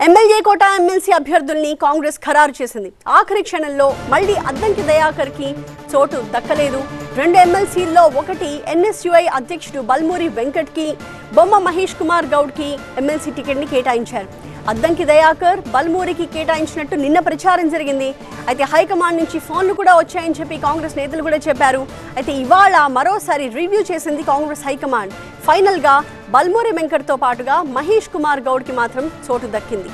MLA కోట MLC అభ్యర్థుల్ని కాంగ్రెస్ ఖరారు చేసింది. ఆఖరి క్షణంలో మళ్లీ అద్దంకి దయాకర్ కి చోటు దక్కలేదు. 2 ఎమ్మెల్సీల్లో ఒకటి ఎన్ఎస్యుఐ అధ్యక్షుడు బల్మూరి వెంకట్ కి, బొమ్మ మహేష్ కుమార్ గౌడ్ కి ఎమ్మెల్సీ టికెట్ ని కేటాయించారు. అద్దంకి దయాకర్ బల్మూరికి కేటాయించినట్టు నిన్న ప్రచారం జరిగింది. అయితే హైకమాండ్ నుంచి ఫోన్లు కూడా వచ్చాయని చెప్పి కాంగ్రెస్ నేతలు కూడా చెప్పారు. అయితే ఇవాళ మరోసారి రివ్యూ చేసింది కాంగ్రెస్ హైకమాండ్. ఫైనల్ గా బల్మూరి వెంకట్ తో పాటుగా మహేష్ కుమార్ గౌడ్ కి మాత్రం చోటు దక్కింది.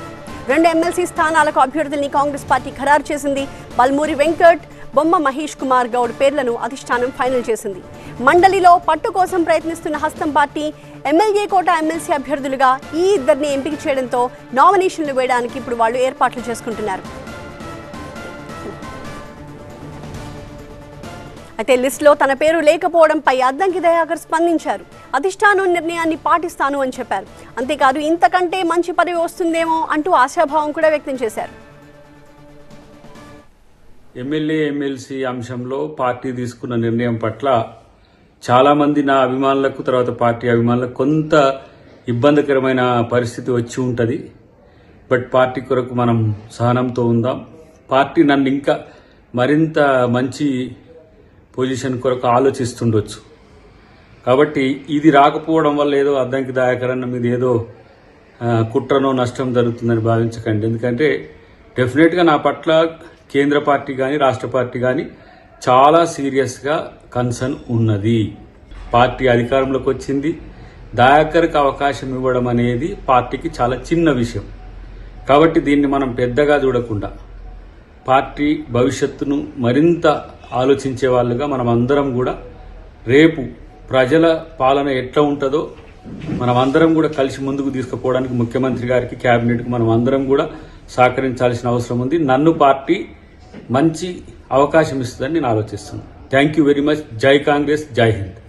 2 ఎమ్మెల్సీ స్థానాలకు అభ్యర్థుల్ని కాంగ్రెస్ పార్టీ ఖరారు చేసింది. బల్మూరి వెంకట్, బొమ్మ మహేష్ కుమార్ గౌడ్ పేర్లను అధిష్టానం ఫైనల్ చేసింది. మండలిలో పట్టు కోసం ప్రయత్నిస్తున్న హస్తం పార్టీ ఎమ్మెల్యే కోట ఎమ్మెల్సీ అభ్యర్థులుగా ఈ ఇద్దరిని ఎంపిక చేయడంతో నామినేషన్లు వేయడానికి ఇప్పుడు వాళ్ళు ఏర్పాట్లు చేసుకుంటున్నారు. అయితే లిస్టులో తన పేరు లేకపోవడంపై అద్దంకి దయాకర్ స్పందించారు. అధిష్టానం నిర్ణయాన్ని పాటిస్తాను అని చెప్పారు. అంతేకాదు ఇంతకంటే మంచి పదవి వస్తుందేమో అంటూ ఆశాభావం కూడా వ్యక్తం చేశారు. ఎమ్మెల్యే ఎమ్మెల్సీ అంశంలో పార్టీ తీసుకున్న నిర్ణయం పట్ల చాలా మంది నా అభిమానులకు, తర్వాత పార్టీ అభిమానులకు కొంత ఇబ్బందికరమైన పరిస్థితి వచ్చి ఉంటుంది. బట్ పార్టీ కొరకు మనం సహనంతో ఉందాం. పార్టీ నన్ను ఇంకా మరింత మంచి పొజిషన్ కొరకు ఆలోచిస్తుండొచ్చు. కాబట్టి ఇది రాకపోవడం వల్ల ఏదో అద్దంకి దయాకర్ అన్న మీద ఏదో కుట్రనో నష్టం జరుగుతుందని భావించకండి. ఎందుకంటే డెఫినెట్గా నా పట్ల కేంద్ర పార్టీ కానీ రాష్ట్ర పార్టీ కానీ చాలా సీరియస్గా కన్సర్న్ ఉన్నది. పార్టీ అధికారంలోకి వచ్చింది. దయాకర్కి అవకాశం ఇవ్వడం అనేది పార్టీకి చాలా చిన్న విషయం. కాబట్టి దీన్ని మనం పెద్దగా చూడకుండా పార్టీ భవిష్యత్తును మరింత ఆలోచించే వాళ్ళుగా మనం అందరం కూడా రేపు ప్రజల పాలన ఎట్లా ఉంటుందో మనం అందరం కూడా కలిసి ముందుకు తీసుకుపోవడానికి ముఖ్యమంత్రి గారికి, క్యాబినెట్కి మనం అందరం కూడా సహకరించాల్సిన అవసరం ఉంది. నన్ను పార్టీ మంచి అవకాశం ఇస్తుందని నేను ఆలోచిస్తున్నాను. Thank you very much. జై కాంగ్రెస్, జై హింద్.